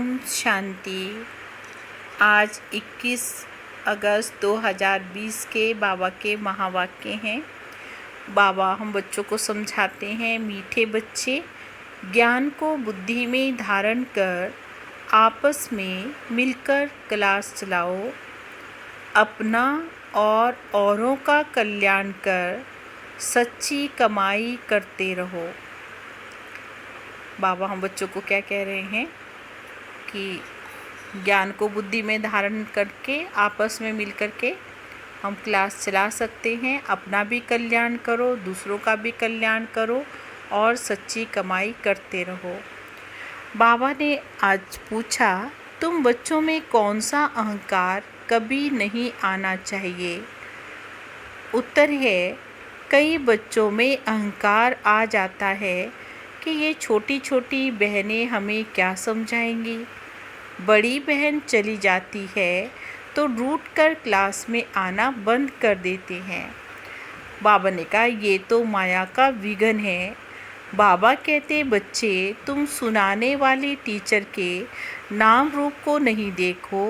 ओम शांति। आज 21 अगस्त 2020 के बाबा के महावाक्य हैं। बाबा हम बच्चों को समझाते हैं, मीठे बच्चे, ज्ञान को बुद्धि में धारण कर आपस में मिलकर क्लास चलाओ, अपना और औरों का कल्याण कर सच्ची कमाई करते रहो। बाबा हम बच्चों को क्या कह रहे हैं कि ज्ञान को बुद्धि में धारण करके आपस में मिल करके हम क्लास चला सकते हैं। अपना भी कल्याण करो, दूसरों का भी कल्याण करो और सच्ची कमाई करते रहो। बाबा ने आज पूछा, तुम बच्चों में कौन सा अहंकार कभी नहीं आना चाहिए? उत्तर है, कई बच्चों में अहंकार आ जाता है कि ये छोटी छोटी बहनें हमें क्या समझाएंगी। बड़ी बहन चली जाती है तो रूठ कर क्लास में आना बंद कर देते हैं। बाबा ने कहा, ये तो माया का विघन है। बाबा कहते, बच्चे तुम सुनाने वाले टीचर के नाम रूप को नहीं देखो,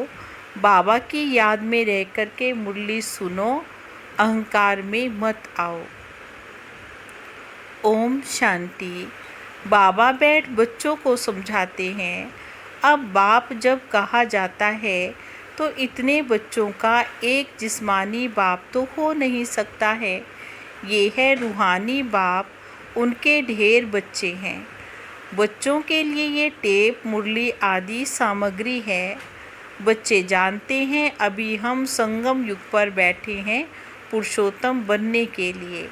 बाबा की याद में रह कर के मुरली सुनो, अहंकार में मत आओ। ओम शांति। बाबा बैठ बच्चों को समझाते हैं। अब बाप जब कहा जाता है तो इतने बच्चों का एक जिस्मानी बाप तो हो नहीं सकता है। ये है रूहानी बाप, उनके ढेर बच्चे हैं। बच्चों के लिए ये टेप, मुरली आदि सामग्री है। बच्चे जानते हैं अभी हम संगम युग पर बैठे हैं पुरुषोत्तम बनने के लिए।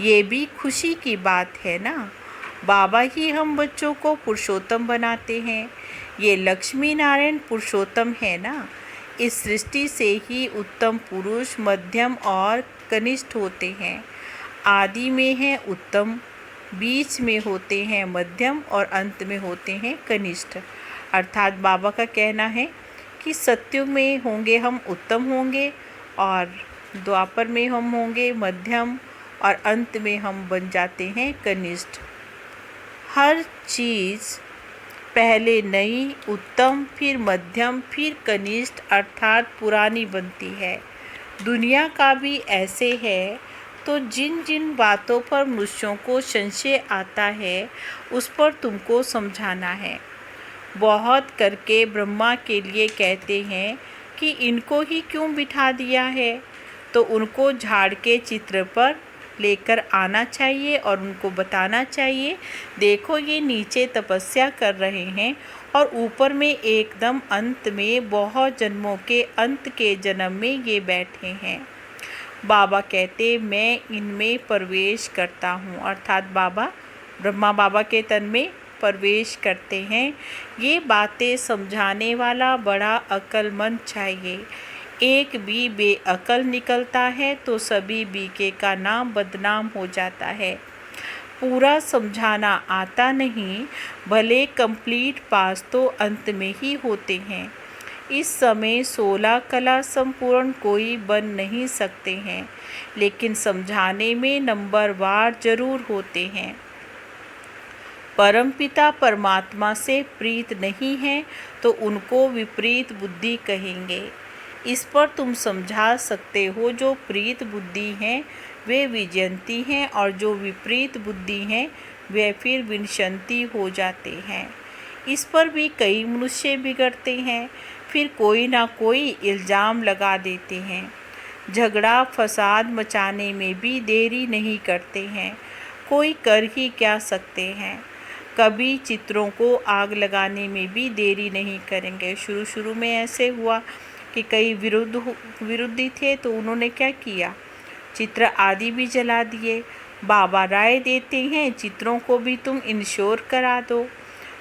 ये भी खुशी की बात है ना। बाबा ही हम बच्चों को पुरुषोत्तम बनाते हैं। ये लक्ष्मी नारायण पुरुषोत्तम है ना। इस सृष्टि से ही उत्तम पुरुष, मध्यम और कनिष्ठ होते हैं। आदि में है उत्तम, बीच में होते हैं मध्यम और अंत में होते हैं कनिष्ठ। अर्थात बाबा का कहना है कि सत्युग में होंगे हम उत्तम होंगे, और द्वापर में हम होंगे मध्यम, और अंत में हम बन जाते हैं कनिष्ठ। हर चीज़ पहले नई, उत्तम, फिर मध्यम, फिर कनिष्ठ अर्थात पुरानी बनती है। दुनिया का भी ऐसे है। तो जिन जिन बातों पर मनुष्यों को संशय आता है उस पर तुमको समझाना है। बहुत करके ब्रह्मा के लिए कहते हैं कि इनको ही क्यों बिठा दिया है, तो उनको झाड़ के चित्र पर लेकर आना चाहिए और उनको बताना चाहिए, देखो ये नीचे तपस्या कर रहे हैं और ऊपर में एकदम अंत में बहुत जन्मों के अंत के जन्म में ये बैठे हैं। बाबा कहते, मैं इनमें प्रवेश करता हूँ, अर्थात बाबा ब्रह्मा बाबा के तन में प्रवेश करते हैं। ये बातें समझाने वाला बड़ा अक्लमंद चाहिए। एक भी बेअकल निकलता है तो सभी बीके का नाम बदनाम हो जाता है। पूरा समझाना आता नहीं, भले कंप्लीट पास तो अंत में ही होते हैं। इस समय 16 कला संपूर्ण कोई बन नहीं सकते हैं, लेकिन समझाने में नंबरवार जरूर होते हैं। परमपिता परमात्मा से प्रीत नहीं है तो उनको विपरीत बुद्धि कहेंगे। इस पर तुम समझा सकते हो, जो प्रीत बुद्धि हैं वे विजयंती हैं और जो विपरीत बुद्धि हैं वे फिर विनशंती हो जाते हैं। इस पर भी कई मनुष्य बिगड़ते हैं, फिर कोई ना कोई इल्ज़ाम लगा देते हैं। झगड़ा फसाद मचाने में भी देरी नहीं करते हैं। कोई कर ही क्या सकते हैं। कभी चित्रों को आग लगाने में भी देरी नहीं करेंगे। शुरू में ऐसे हुआ कि कई विरोधी थे तो उन्होंने क्या किया, चित्र आदि भी जला दिए। बाबा राय देते हैं, चित्रों को भी तुम इंश्योर करा दो।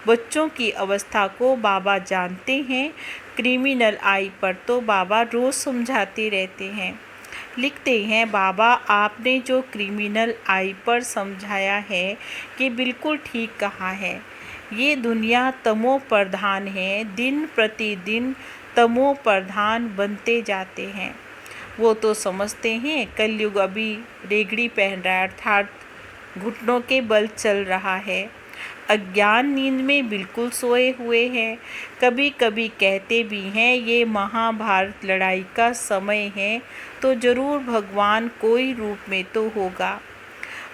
बच्चों की अवस्था को बाबा जानते हैं। क्रिमिनल आई पर तो बाबा रोज़ समझाते रहते हैं। लिखते हैं, बाबा आपने जो क्रिमिनल आई पर समझाया है कि बिल्कुल ठीक कहा है। ये दुनिया तमो प्रधान है, दिन प्रतिदिन तमो प्रधान बनते जाते हैं। वो तो समझते हैं कलयुग अभी रेगड़ी पहन रहा है, अर्थात घुटनों के बल चल रहा है। अज्ञान नींद में बिल्कुल सोए हुए हैं। कभी कभी कहते भी हैं ये महाभारत लड़ाई का समय है, तो ज़रूर भगवान कोई रूप में तो होगा।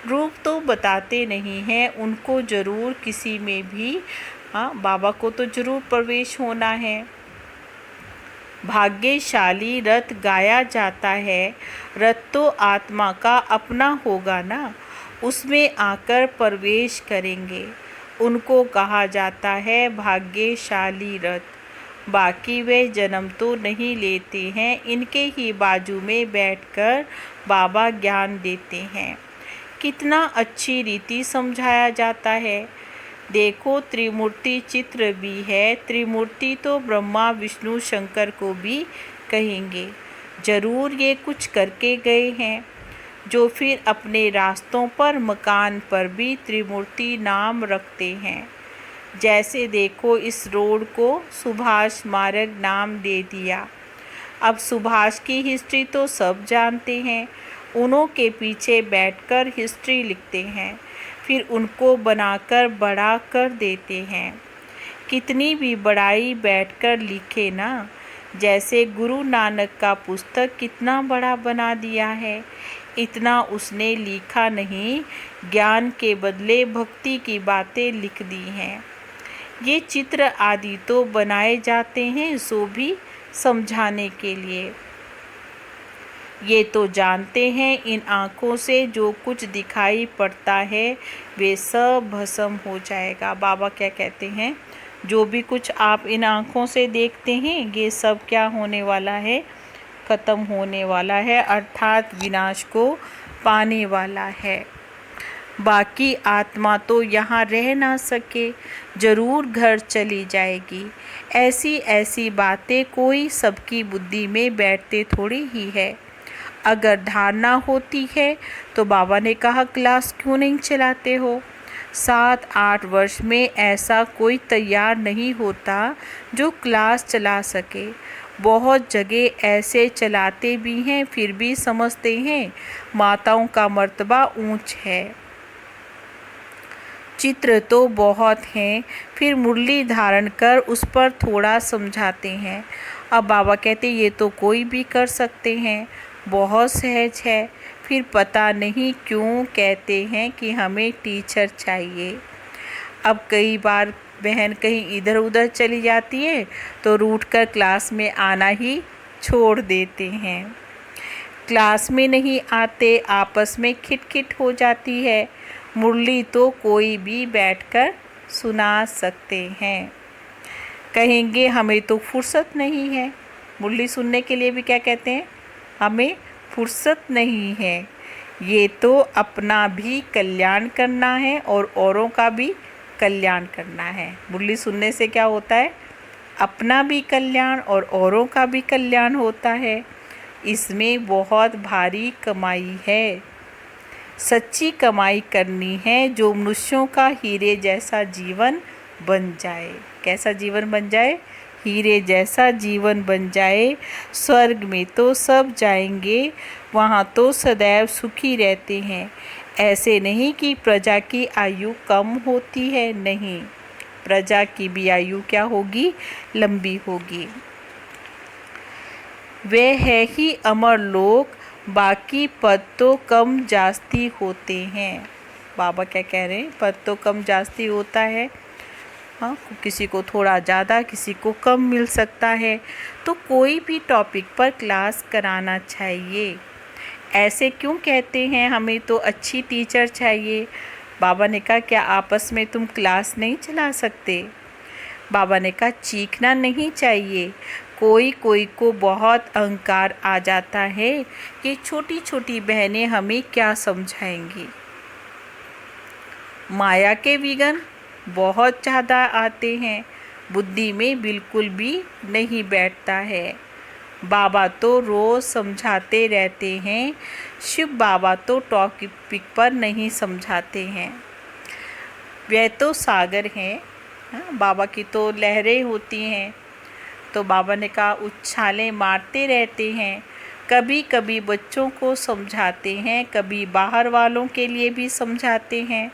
रूप तो बताते नहीं हैं, उनको ज़रूर किसी में भी बाबा को तो ज़रूर प्रवेश होना है। भाग्यशाली रथ गाया जाता है, रथ तो आत्मा का अपना होगा ना, उसमें आकर प्रवेश करेंगे। उनको कहा जाता है भाग्यशाली रथ। बाकी वे जन्म तो नहीं लेते हैं, इनके ही बाजू में बैठकर बाबा ज्ञान देते हैं। कितना अच्छी रीति समझाया जाता है। देखो त्रिमूर्ति चित्र भी है। त्रिमूर्ति तो ब्रह्मा विष्णु शंकर को भी कहेंगे। ज़रूर ये कुछ करके गए हैं, जो फिर अपने रास्तों पर मकान पर भी त्रिमूर्ति नाम रखते हैं। जैसे देखो इस रोड को सुभाष मार्ग नाम दे दिया। अब सुभाष की हिस्ट्री तो सब जानते हैं, उन्हों के पीछे बैठकर हिस्ट्री लिखते हैं, फिर उनको बनाकर बड़ा कर देते हैं। कितनी भी बड़ाई बैठकर लिखे ना, जैसे गुरु नानक का पुस्तक कितना बड़ा बना दिया है, इतना उसने लिखा नहीं, ज्ञान के बदले भक्ति की बातें लिख दी हैं। ये चित्र आदि तो बनाए जाते हैं सो भी समझाने के लिए। ये तो जानते हैं इन आँखों से जो कुछ दिखाई पड़ता है वे सब भस्म हो जाएगा। बाबा क्या कहते हैं, जो भी कुछ आप इन आँखों से देखते हैं ये सब क्या होने वाला है, ख़त्म होने वाला है, अर्थात विनाश को पाने वाला है। बाकी आत्मा तो यहाँ रह ना सके, ज़रूर घर चली जाएगी। ऐसी ऐसी बातें कोई सबकी बुद्धि में बैठते थोड़ी ही है। अगर धारणा होती है तो बाबा ने कहा क्लास क्यों नहीं चलाते हो। 7-8 वर्ष में ऐसा कोई तैयार नहीं होता जो क्लास चला सके। बहुत जगह ऐसे चलाते भी हैं, फिर भी समझते हैं माताओं का मर्तबा ऊंच है। चित्र तो बहुत हैं, फिर मुरली धारण कर उस पर थोड़ा समझाते हैं। अब बाबा कहते ये तो कोई भी कर सकते हैं, बहुत सहज है। फिर पता नहीं क्यों कहते हैं कि हमें टीचर चाहिए। अब कई बार बहन कहीं इधर उधर चली जाती है तो रूठ कर क्लास में आना ही छोड़ देते हैं। क्लास में नहीं आते, आपस में खिटखिट हो जाती है। मुरली तो कोई भी बैठकर सुना सकते हैं। कहेंगे हमें तो फुर्सत नहीं है। मुरली सुनने के लिए भी क्या कहते हैं, हमें फुर्सत नहीं है। ये तो अपना भी कल्याण करना है और औरों का भी कल्याण करना है। मुरली सुनने से क्या होता है, अपना भी कल्याण और औरों का भी कल्याण होता है। इसमें बहुत भारी कमाई है। सच्ची कमाई करनी है, जो मनुष्यों का हीरे जैसा जीवन बन जाए। कैसा जीवन बन जाए, हीरे जैसा जीवन बन जाए। स्वर्ग में तो सब जाएंगे, वहाँ तो सदैव सुखी रहते हैं। ऐसे नहीं कि प्रजा की आयु कम होती है, नहीं, प्रजा की भी आयु क्या होगी, लंबी होगी। वे है ही अमर लोक, बाकी पद तो कम जास्ती होते हैं। बाबा क्या कह रहे हैं, पद तो कम जास्ती होता है। हाँ, किसी को थोड़ा ज़्यादा किसी को कम मिल सकता है। तो कोई भी टॉपिक पर क्लास कराना चाहिए। ऐसे क्यों कहते हैं हमें तो अच्छी टीचर चाहिए। बाबा ने कहा क्या आपस में तुम क्लास नहीं चला सकते। बाबा ने कहा चीखना नहीं चाहिए। कोई कोई को बहुत अहंकार आ जाता है कि छोटी छोटी बहनें हमें क्या समझाएंगी। माया के विघ्न बहुत ज़्यादा आते हैं, बुद्धि में बिल्कुल भी नहीं बैठता है। बाबा तो रोज़ समझाते रहते हैं, शिव बाबा तो टॉपिक पर नहीं समझाते हैं। वे तो सागर हैं, बाबा की तो लहरें होती हैं। तो बाबा ने कहा उछालें मारते रहते हैं। कभी कभी बच्चों को समझाते हैं, कभी बाहर वालों के लिए भी समझाते हैं।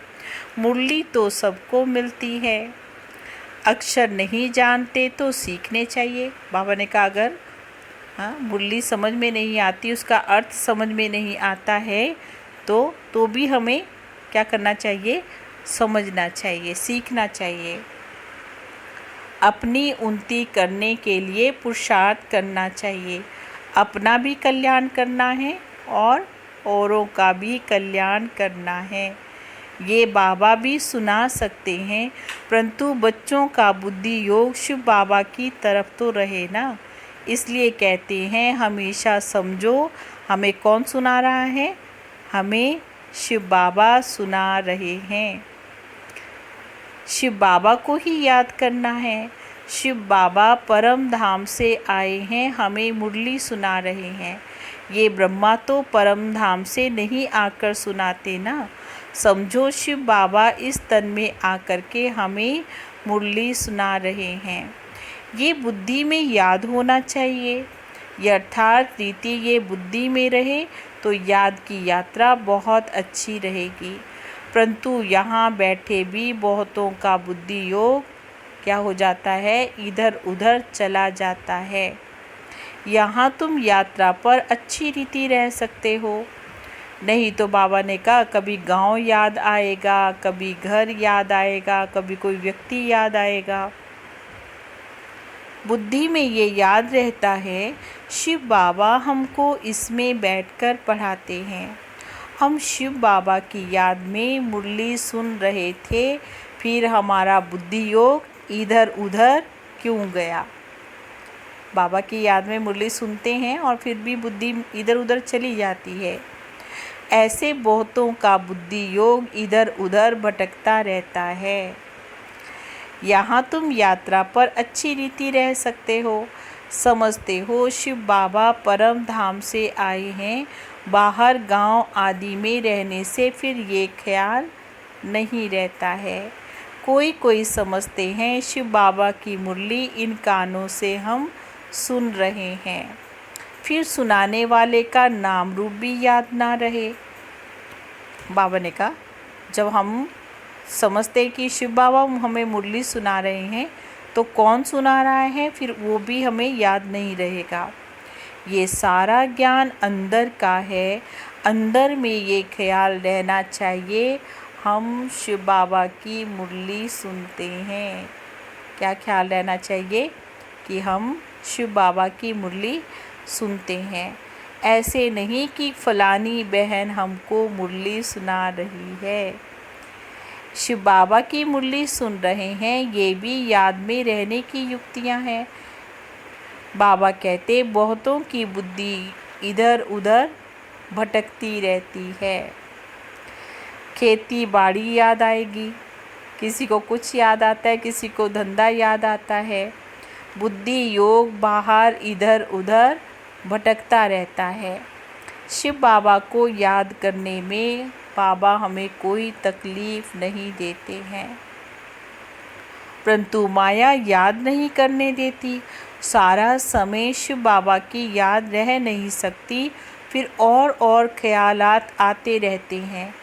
मुरली तो सबको मिलती है। अक्षर नहीं जानते तो सीखने चाहिए। बाबा ने कहा अगर मुरली समझ में नहीं आती, उसका अर्थ समझ में नहीं आता है तो भी हमें क्या करना चाहिए? समझना चाहिए, सीखना चाहिए। अपनी उन्नति करने के लिए पुरुषार्थ करना चाहिए। अपना भी कल्याण करना है और औरों का भी कल्याण करना है। ये बाबा भी सुना सकते हैं, परंतु बच्चों का बुद्धि योग शिव बाबा की तरफ तो रहे ना, इसलिए कहते हैं हमेशा समझो। हमें कौन सुना रहा है? हमें शिव बाबा सुना रहे हैं। शिव बाबा को ही याद करना है। शिव बाबा परम धाम से आए हैं, हमें मुरली सुना रहे हैं। ये ब्रह्मा तो परम धाम से नहीं आकर सुनाते ना। समझो शिव बाबा इस तन में आकर के हमें मुरली सुना रहे हैं। ये बुद्धि में याद होना चाहिए। यथार्थ रीति ये बुद्धि में रहे तो याद की यात्रा बहुत अच्छी रहेगी। परंतु यहाँ बैठे भी बहुतों का बुद्धि योग क्या हो जाता है? इधर उधर चला जाता है। यहाँ तुम यात्रा पर अच्छी रीति रह सकते हो, नहीं तो बाबा ने कहा कभी गांव याद आएगा, कभी घर याद आएगा, कभी कोई व्यक्ति याद आएगा। बुद्धि में ये याद रहता है शिव बाबा हमको इसमें बैठकर पढ़ाते हैं। हम शिव बाबा की याद में मुरली सुन रहे थे, फिर हमारा बुद्धि योग इधर उधर क्यों गया? बाबा की याद में मुरली सुनते हैं और फिर भी बुद्धि इधर उधर चली जाती है। ऐसे बहुतों का बुद्धि योग इधर उधर भटकता रहता है। यहाँ तुम यात्रा पर अच्छी रीति रह सकते हो। समझते हो शिव बाबा परम धाम से आए हैं, बाहर गांव आदि में रहने से फिर ये ख्याल नहीं रहता है। कोई कोई समझते हैं शिव बाबा की मुरली इन कानों से हम सुन रहे हैं, फिर सुनाने वाले का नाम रूप भी याद ना रहे। बाबा ने कहा जब हम समझते कि शिव बाबा हमें मुरली सुना रहे हैं तो कौन सुना रहा है, फिर वो भी हमें याद नहीं रहेगा। ये सारा ज्ञान अंदर का है। अंदर में ये ख्याल रहना चाहिए हम शिव बाबा की मुरली सुनते हैं। क्या ख्याल रहना चाहिए? कि हम शिव बाबा की मुरली सुनते हैं। ऐसे नहीं कि फलानी बहन हमको मुरली सुना रही है। शिव बाबा की मुरली सुन रहे हैं, ये भी याद में रहने की युक्तियां हैं। बाबा कहते बहुतों की बुद्धि इधर उधर भटकती रहती है। खेती बाड़ी याद आएगी, किसी को कुछ याद आता है, किसी को धंधा याद आता है। बुद्धि योग बाहर इधर उधर भटकता रहता है। शिव बाबा को याद करने में बाबा हमें कोई तकलीफ़ नहीं देते हैं, परंतु माया याद नहीं करने देती। सारा समय शिव बाबा की याद रह नहीं सकती, फिर और ख्यालात आते रहते हैं।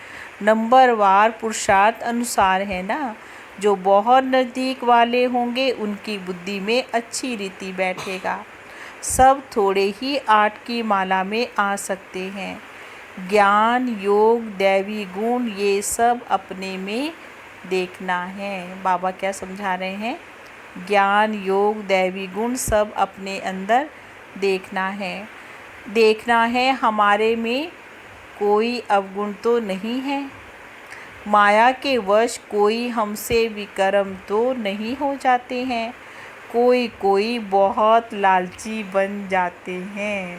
नंबरवार पुरुषार्थ अनुसार है ना। जो बहुत नज़दीक वाले होंगे उनकी बुद्धि में अच्छी रीति बैठेगा। सब थोड़े ही 8 की माला में आ सकते हैं। ज्ञान योग दैवी गुण ये सब अपने में देखना है। बाबा क्या समझा रहे हैं? ज्ञान योग दैवी गुण सब अपने अंदर देखना है। देखना है हमारे में कोई अवगुण तो नहीं है। माया के वश कोई हमसे विकर्म तो नहीं हो जाते हैं। कोई बहुत लालची बन जाते हैं।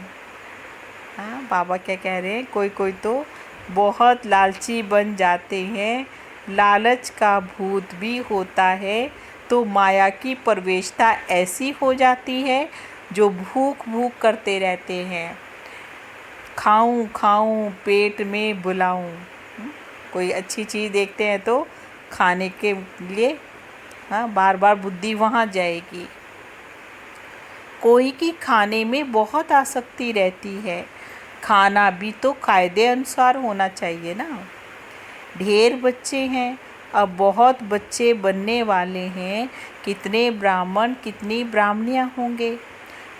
हाँ, बाबा क्या कह रहे हैं? कोई तो बहुत लालची बन जाते हैं। लालच का भूत भी होता है तो माया की प्रवेशता ऐसी हो जाती है जो भूख करते रहते हैं। खाऊं पेट में बुलाऊं। कोई अच्छी चीज़ देखते हैं तो खाने के लिए बार बार बुद्धि वहाँ जाएगी। कोई की खाने में बहुत आसक्ति रहती है। खाना भी तो कायदे अनुसार होना चाहिए ना। ढेर बच्चे हैं, अब बहुत बच्चे बनने वाले हैं, कितने ब्राह्मण कितनी ब्राह्मणियाँ होंगे।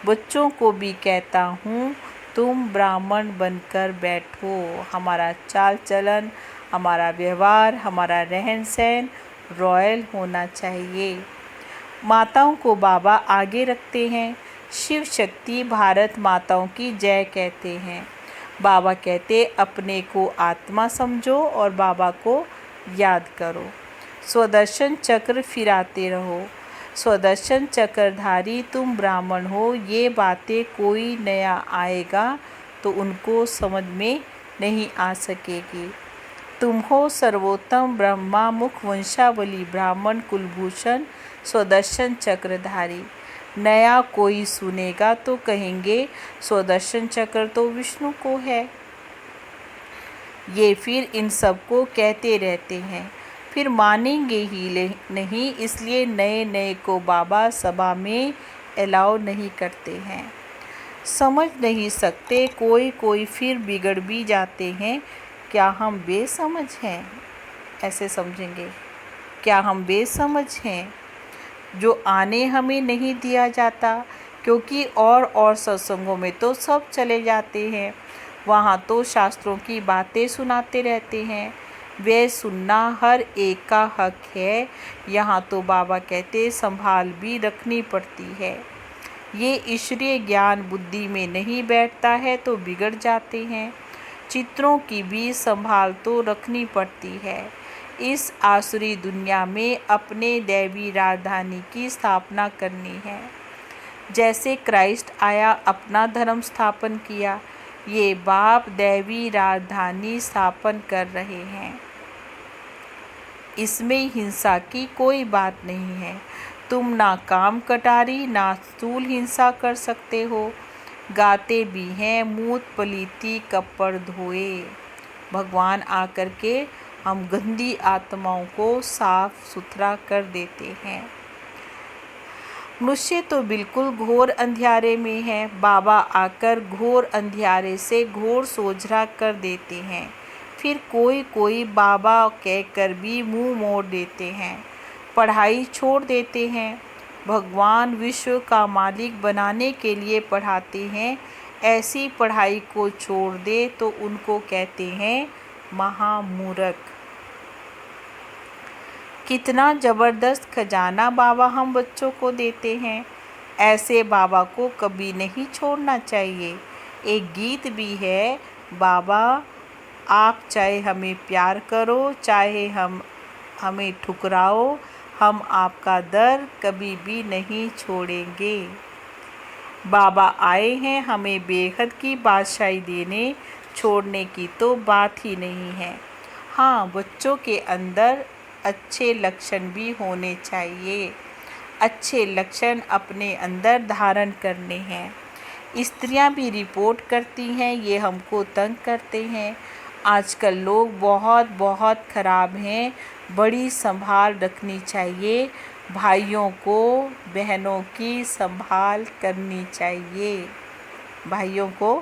बच्चों को भी कहता हूँ, तुम ब्राह्मण बनकर बैठो। हमारा चाल चलन, हमारा व्यवहार, हमारा रहन सहन रॉयल होना चाहिए। माताओं को बाबा आगे रखते हैं। शिव शक्ति भारत माताओं की जय कहते हैं। बाबा कहते अपने को आत्मा समझो और बाबा को याद करो। स्वदर्शन चक्र फिराते रहो। स्वदर्शन चक्रधारी तुम ब्राह्मण हो, ये बातें कोई नया आएगा तो उनको समझ में नहीं आ सकेगी। तुम हो सर्वोत्तम ब्रह्मा मुख वंशावली ब्राह्मण कुलभूषण स्वदर्शन चक्रधारी। नया कोई सुनेगा तो कहेंगे स्वदर्शन चक्र तो विष्णु को है। ये फिर इन सबको कहते रहते हैं, फिर मानेंगे ही नहीं, इसलिए नए नए को बाबा सभा में अलाउ नहीं करते हैं। समझ नहीं सकते, कोई फिर बिगड़ भी जाते हैं। क्या हम बेसमझ हैं? ऐसे समझेंगे, क्या हम बेसमझ हैं जो आने हमें नहीं दिया जाता? क्योंकि और सत्संगों में तो सब चले जाते हैं, वहाँ तो शास्त्रों की बातें सुनाते रहते हैं, वे सुनना हर एक का हक है। यहाँ तो बाबा कहते संभाल भी रखनी पड़ती है। ये ईश्वरीय ज्ञान बुद्धि में नहीं बैठता है तो बिगड़ जाते हैं। चित्रों की भी संभाल तो रखनी पड़ती है। इस आसुरी दुनिया में अपने दैवी राजधानी की स्थापना करनी है। जैसे क्राइस्ट आया अपना धर्म स्थापन किया, ये बाप दैवी राजधानी स्थापन कर रहे हैं। इसमें हिंसा की कोई बात नहीं है। तुम ना काम कटारी ना स्थूल हिंसा कर सकते हो। गाते भी हैं मूत पलीती कपड़ धोए। भगवान आकर के हम गंदी आत्माओं को साफ सुथरा कर देते हैं। मनुष्य तो बिल्कुल घोर अंधियारे में है, बाबा आकर घोर अंधियारे से घोर सोझरा कर देते हैं। फिर कोई बाबा कहकर भी मुंह मोड़ देते हैं, पढ़ाई छोड़ देते हैं। भगवान विश्व का मालिक बनाने के लिए पढ़ाते हैं, ऐसी पढ़ाई को छोड़ दे तो उनको कहते हैं महामूर्ख। कितना ज़बरदस्त खजाना बाबा हम बच्चों को देते हैं, ऐसे बाबा को कभी नहीं छोड़ना चाहिए। एक गीत भी है, बाबा आप चाहे हमें प्यार करो चाहे हमें ठुकराओ, हम आपका दर कभी भी नहीं छोड़ेंगे। बाबा आए हैं हमें बेहद की बादशाही देने, छोड़ने की तो बात ही नहीं है। हाँ, बच्चों के अंदर अच्छे लक्षण भी होने चाहिए। अच्छे लक्षण अपने अंदर धारण करने हैं। स्त्रियां भी रिपोर्ट करती हैं, ये हमको तंग करते हैं। आजकल लोग बहुत ख़राब हैं, बड़ी संभाल रखनी चाहिए। भाइयों को बहनों की संभाल करनी चाहिए। भाइयों को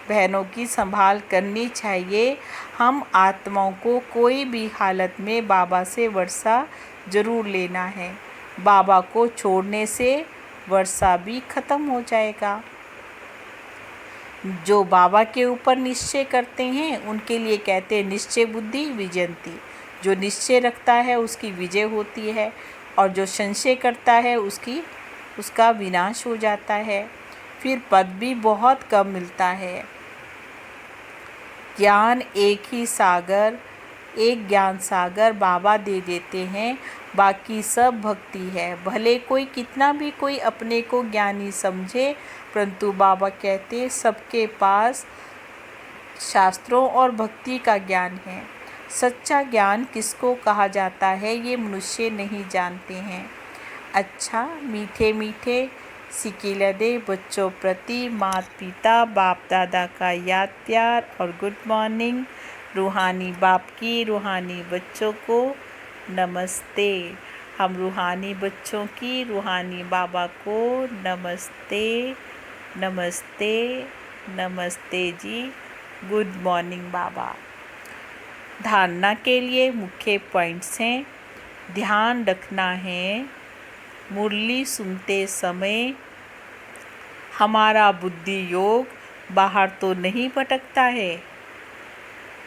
बहनों की संभाल करनी चाहिए। हम आत्माओं को कोई भी हालत में बाबा से वर्षा ज़रूर लेना है। बाबा को छोड़ने से वर्षा भी ख़त्म हो जाएगा। जो बाबा के ऊपर निश्चय करते हैं उनके लिए कहते हैं निश्चय बुद्धि विजयंती। जो निश्चय रखता है उसकी विजय होती है, और जो संशय करता है उसका विनाश हो जाता है। फिर पद भी बहुत कम मिलता है। ज्ञान एक ही सागर, एक ज्ञान सागर बाबा दे देते हैं, बाकी सब भक्ति है। भले कोई कितना भी कोई अपने को ज्ञानी समझे, परंतु बाबा कहते सबके पास शास्त्रों और भक्ति का ज्ञान है। सच्चा ज्ञान किसको कहा जाता है ये मनुष्य नहीं जानते हैं। अच्छा, मीठे मीठे सिकिलदे बच्चों प्रति माता पिता बाप दादा का याद प्यार और गुड मॉर्निंग। रूहानी बाप की रूहानी बच्चों को नमस्ते। हम रूहानी बच्चों की रूहानी बाबा को नमस्ते नमस्ते नमस्ते जी। गुड मॉर्निंग बाबा। धारणा के लिए मुख्य पॉइंट्स हैं। ध्यान रखना है मुरली सुनते समय हमारा बुद्धि योग बाहर तो नहीं भटकता है,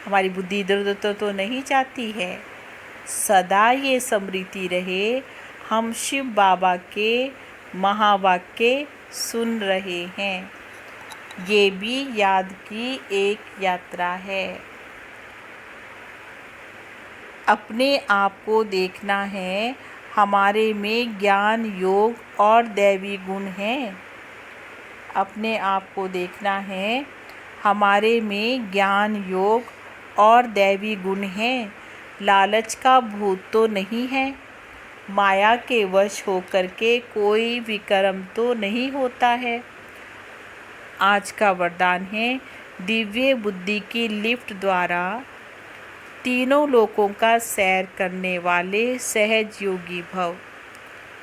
हमारी बुद्धि इधर उधर तो नहीं जाती है। सदा ये स्मृति रहे हम शिव बाबा के महावाक्य सुन रहे हैं। ये भी याद की एक यात्रा है। अपने आप को देखना है हमारे में ज्ञान योग और दैवी गुण हैं। अपने आप को देखना है हमारे में ज्ञान योग और दैवी गुण हैं। लालच का भूत तो नहीं है, माया के वश होकर के कोई विक्रम तो नहीं होता है। आज का वरदान है दिव्य बुद्धि की लिफ्ट द्वारा तीनों लोकों का सैर करने वाले सहज योगी भव।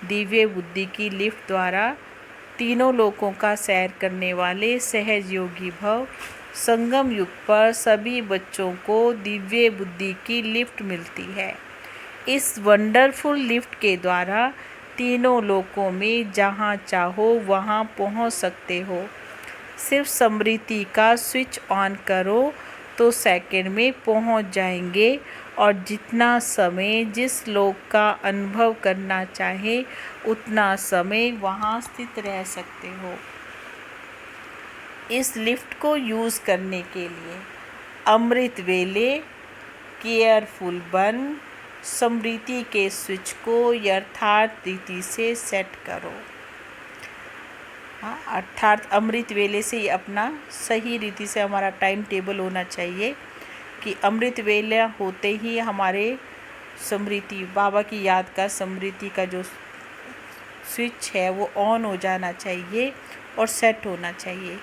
दिव्य बुद्धि की लिफ्ट द्वारा तीनों लोकों का सैर करने वाले सहज योगी भव। संगम युग पर सभी बच्चों को दिव्य बुद्धि की लिफ्ट मिलती है। इस वंडरफुल लिफ्ट के द्वारा तीनों लोकों में जहाँ चाहो वहाँ पहुँच सकते हो। सिर्फ स्मृति का स्विच ऑन करो तो सेकंड में पहुँच जाएंगे और जितना समय जिस लोक का अनुभव करना चाहे उतना समय वहाँ स्थित रह सकते हो। इस लिफ्ट को यूज़ करने के लिए अमृत वेले केयरफुल बन स्मृति के स्विच को यथार्थ रीति से सेट करो। अर्थात अमृत वेले से ही अपना सही रीति से हमारा टाइम टेबल होना चाहिए कि अमृत वेला होते ही हमारे स्मृति बाबा की याद का स्मृति का जो स्विच है वो ऑन हो जाना चाहिए और सेट होना चाहिए।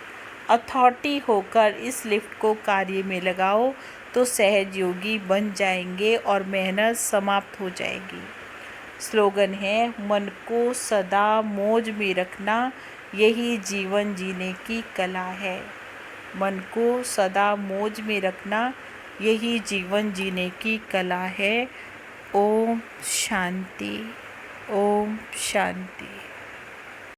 अथॉरिटी होकर इस लिफ्ट को कार्य में लगाओ तो सहज योगी बन जाएंगे और मेहनत समाप्त हो जाएगी। स्लोगन है मन को सदा मौज में रखना यही जीवन जीने की कला है। मन को सदा मौज में रखना यही जीवन जीने की कला है। ओम शांति, ओम शांति।